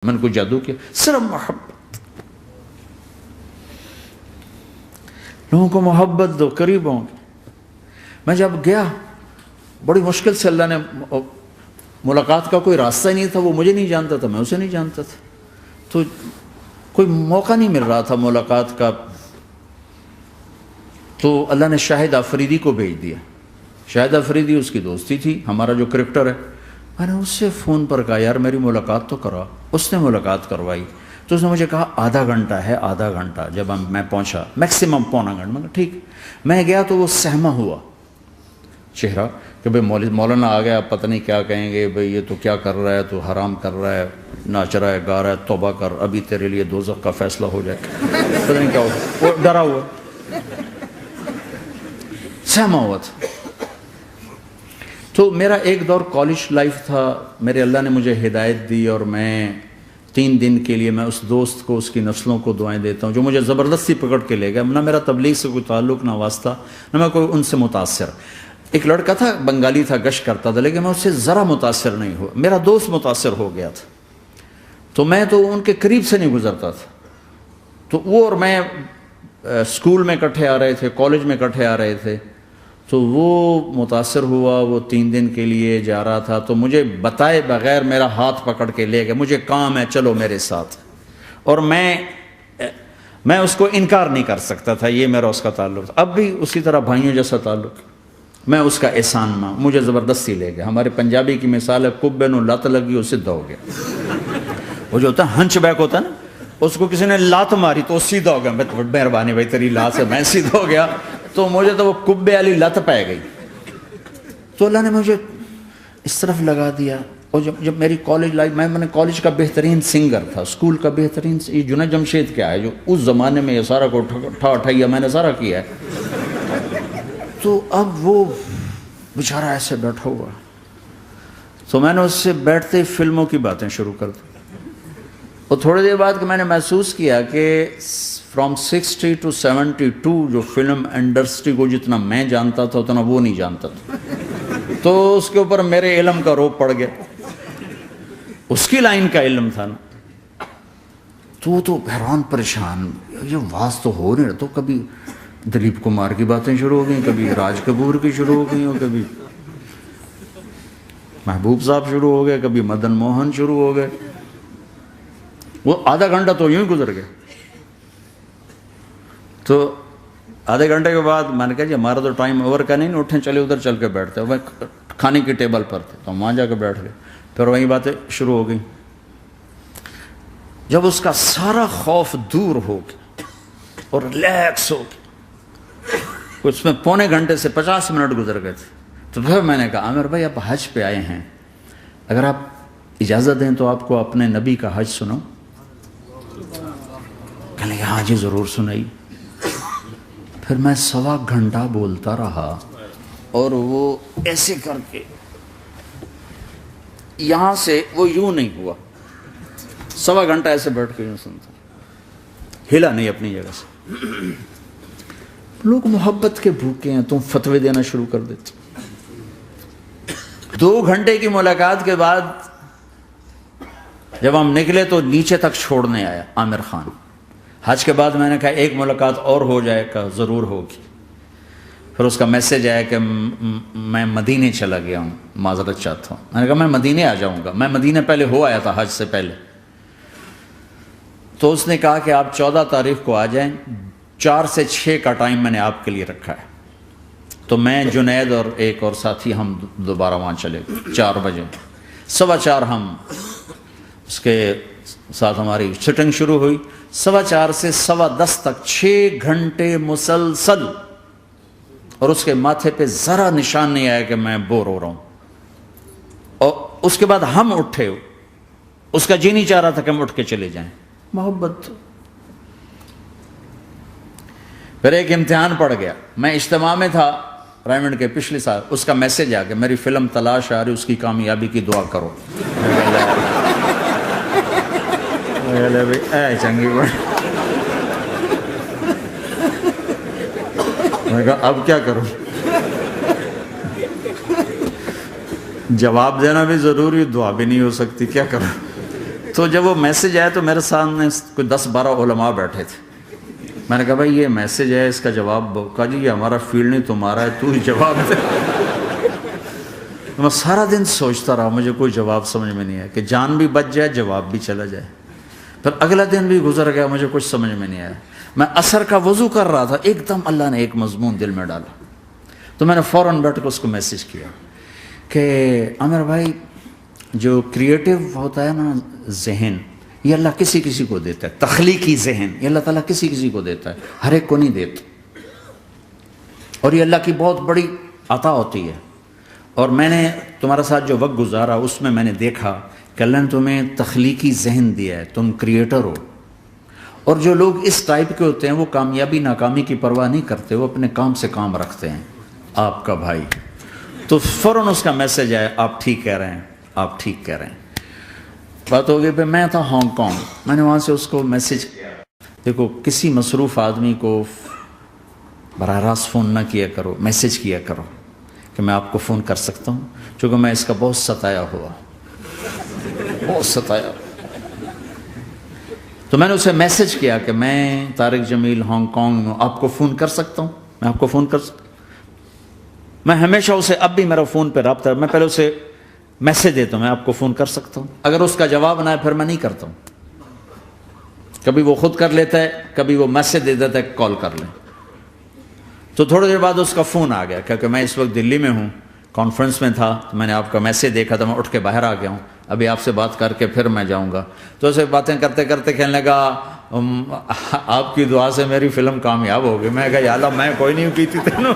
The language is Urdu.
من کو جادو کیا، صرف محبت. لوگوں کو محبت دو، قریب ہوں گے. میں جب گیا بڑی مشکل سے اللہ نے، ملاقات کا کوئی راستہ ہی نہیں تھا، وہ مجھے نہیں جانتا تھا، میں اسے نہیں جانتا تھا، تو کوئی موقع نہیں مل رہا تھا ملاقات کا. تو اللہ نے شاہد آفریدی کو بھیج دیا. شاہد آفریدی اس کی دوستی تھی، ہمارا جو کرکٹر ہے. میں نے اس سے فون پر کہا یار میری ملاقات تو کرا. اس نے ملاقات کروائی. تو اس نے مجھے کہا آدھا گھنٹہ ہے، آدھا گھنٹہ. جب میں پہنچا میکسیمم پونا گھنٹہ. میں کہا ٹھیک. میں گیا تو وہ سہما ہوا چہرہ کہ بھئی مولانا آ گیا، پتہ نہیں کیا کہیں گے، بھئی یہ تو کیا کر رہا ہے، تو حرام کر رہا ہے، ناچ رہا ہے، گا رہا ہے، توبہ کر، ابھی تیرے لیے دوزخ کا فیصلہ ہو جائے. پتہ نہیں کیا ہوا، وہ ڈرا ہوا سہما ہوا تھا. تو میرا ایک دور کالج لائف تھا. میرے اللہ نے مجھے ہدایت دی اور میں 3 دن کے لیے میں اس دوست کو، اس کی نسلوں کو دعائیں دیتا ہوں جو مجھے زبردستی پکڑ کے لے گیا. نہ میرا تبلیغ سے کوئی تعلق، نہ واسطہ، نہ میں کوئی ان سے متاثر. ایک لڑکا تھا، بنگالی تھا، گشت کرتا تھا، لیکن میں اس سے ذرا متاثر نہیں ہوا. میرا دوست متاثر ہو گیا تھا، تو میں تو ان کے قریب سے نہیں گزرتا تھا. تو وہ اور میں اسکول میں اکٹھے آ رہے تھے، کالج میں اکٹھے آ رہے تھے. تو وہ متاثر ہوا، وہ 3 دن کے لیے جا رہا تھا، تو مجھے بتائے بغیر میرا ہاتھ پکڑ کے لے گیا. مجھے کام ہے، چلو میرے ساتھ. اور میں اس کو انکار نہیں کر سکتا تھا، یہ میرا اس کا تعلق تھا. اب بھی اسی طرح بھائیوں جیسا تعلق. میں اس کا احسان ماں، مجھے زبردستی لے گیا. ہمارے پنجابی کی مثال ہے، کبے نو لت لگی وہ سیدھا ہو گیا. وہ جو ہوتا ہے ہنچ بیک ہوتا ہے نا، اس کو کسی نے لات ماری تو وہ سیدھا ہو گیا. مہربانی بھائی تیری لات سے میں سیدھا ہو گیا. تو مجھے تو وہ کبے والی لت پہ گئی. تو اللہ نے مجھے اس طرف لگا دیا. اور جب میری کالج لائف، میں نے کالج کا بہترین سنگر تھا، اسکول کا بہترین. یہ جنید جمشید کیا ہے جو اس زمانے میں یہ سارا کو اٹھایا میں نے سارا کیا ہے. تو اب وہ بیچارہ ایسے بیٹھا ہوا. تو میں نے اس سے بیٹھتے ہی فلموں کی باتیں شروع کر دی. اور تھوڑی دیر بعد میں نے محسوس کیا کہ فرام 60 to 72 جو فلم انڈسٹری کو جتنا میں جانتا تھا اتنا وہ نہیں جانتا تھا. تو اس کے اوپر میرے علم کا روب پڑ گیا. اس کی لائن کا علم تھا نا. تو حیران پریشان، یہ واز تو ہو نہیں رہا. تو کبھی دلیپ کمار کی باتیں شروع ہو گئیں، کبھی راج کپور کی شروع ہو گئیں، اور کبھی محبوب صاحب شروع ہو گئے، کبھی مدن موہن شروع ہو گئے. وہ آدھا گھنٹہ تو یوں ہی گزر گیا. تو آدھے گھنٹے کے بعد میں نے کہا جی ہمارا تو ٹائم اوور کا نہیں، اٹھیں چلے ادھر چل کے بیٹھتے. وہ کھانے کی ٹیبل پر تھے تو ہم وہاں جا کے بیٹھ گئے. پھر وہیں باتیں شروع ہو گئیں. جب اس کا سارا خوف دور ہو گیا اور ریلیکس ہو گیا، اس میں پونے گھنٹے سے 50 منٹ گزر گئے تھے. تو پھر میں نے کہا عامر بھائی آپ حج پہ آئے ہیں، اگر آپ اجازت دیں تو آپ کو اپنے نبی کا حج سنو. کہنے لگے ہاں جی ضرور سنائی. پھر میں 1.25 گھنٹہ بولتا رہا اور وہ ایسے کر کے یہاں سے وہ یوں نہیں ہوا. 1.25 گھنٹہ ایسے بیٹھ کے یوں سنتا، ہلا نہیں اپنی جگہ سے. لوگ محبت کے بھوکے ہیں، تم فتوے دینا شروع کر دیتے. 2 گھنٹے کی ملاقات کے بعد جب ہم نکلے تو نیچے تک چھوڑنے آیا عامر خان. حج کے بعد میں نے کہا ایک ملاقات اور ہو جائے گا، ضرور ہوگی. پھر اس کا میسج آیا کہ میں مدینے چلا گیا ہوں، معذرت چاہتا ہوں. میں نے کہا میں مدینے آ جاؤں گا. میں مدینے پہلے ہو آیا تھا حج سے پہلے. تو اس نے کہا کہ آپ 14 تاریخ کو آ جائیں، 4 سے 6 کا ٹائم میں نے آپ کے لیے رکھا ہے. تو میں جنید اور ایک اور ساتھی ہم دوبارہ وہاں چلے گئے. 4 بجے 4:15 ہم اس کے ساتھ ہماری سٹنگ شروع ہوئی. 4:15 سے 10:15 تک 6 گھنٹے مسلسل. اور اس کے ماتھے پہ ذرا نشان نہیں آیا کہ میں بور ہو رہا ہوں. اور اس کے بعد ہم اٹھے، اس کا جی نہیں چاہ رہا تھا کہ ہم اٹھ کے چلے جائیں. محبت. پھر ایک امتحان پڑ گیا. میں اجتماع میں تھا ریمنڈ کے پچھلے سال. اس کا میسج آ گیا میری فلم تلاش آ رہی، اس کی کامیابی کی دعا کرو. اے چنگی بڑی. میں کہا اب کیا کروں. جواب دینا بھی ضروری، دعا بھی نہیں ہو سکتی، کیا کروں. تو جب وہ میسج آیا تو میرے سامنے کوئی 10-12 علماء بیٹھے تھے. میں نے کہا بھائی یہ میسج ہے، اس کا جواب. کہا جی یہ ہمارا فیلڈ نہیں تمہارا ہے، تو ہی جواب دے. میں سارا دن سوچتا رہا، مجھے کوئی جواب سمجھ میں نہیں آیا کہ جان بھی بچ جائے، جواب بھی چلا جائے. پھر اگلا دن بھی گزر گیا، مجھے کچھ سمجھ میں نہیں آیا. میں عصر کا وضو کر رہا تھا، ایک دم اللہ نے ایک مضمون دل میں ڈالا. تو میں نے فوراً بیٹھ کے اس کو میسج کیا کہ عامر بھائی، جو کریٹو ہوتا ہے نا ذہن، یہ اللہ کسی کسی کو دیتا ہے. تخلیقی ذہن یہ اللہ تعالیٰ کسی کسی کو دیتا ہے، ہر ایک کو نہیں دیتا. اور یہ اللہ کی بہت بڑی عطا ہوتی ہے. اور میں نے تمہارے ساتھ جو وقت گزارا اس میں نے دیکھا کہ اللہ نے تمہیں تخلیقی ذہن دیا ہے، تم کریٹر ہو. اور جو لوگ اس ٹائپ کے ہوتے ہیں وہ کامیابی ناکامی کی پرواہ نہیں کرتے، وہ اپنے کام سے کام رکھتے ہیں. آپ کا بھائی. تو فوراً اس کا میسج آیا، آپ ٹھیک کہہ رہے ہیں، آپ ٹھیک کہہ رہے ہیں. بات ہو گئی. پھر میں تھا ہانگ کانگ، میں نے وہاں سے اس کو میسج کیا. دیکھو کسی مصروف آدمی کو براہ راست فون نہ کیا کرو، میسج کیا کرو کہ میں آپ کو فون کر سکتا ہوں، چونکہ میں اس کا بہت ستایا ہوا، بہت ستایا. تو میں نے اسے میسج کیا کہ میں طارق جمیل ہانگ کانگ میں آپ کو فون کر سکتا ہوں، میں آپ کو فون کر سکتا ہوں. میں ہمیشہ اسے، اب بھی میرا فون پہ رابطہ ہے، میں پہلے اسے میسج دیتا ہوں میں آپ کو فون کر سکتا ہوں. اگر اس کا جواب نہ ہے پھر میں نہیں کرتا ہوں. کبھی وہ خود کر لیتا ہے، کبھی وہ میسج دے دیتا ہے کال کر لیں. تو تھوڑی دیر بعد اس کا فون آ گیا، کیونکہ میں اس وقت دلی میں ہوں، کانفرنس میں تھا. تو میں نے آپ کا میسج دیکھا تھا، میں اٹھ کے باہر آ گیا ہوں، ابھی آپ سے بات کر کے پھر میں جاؤں گا. تو اسے باتیں کرتے کرتے کہنے لگا آپ کی دعا سے میری فلم کامیاب ہو گئی. میں کہا یا اللہ میں کوئی نہیں کی تھی تینوں.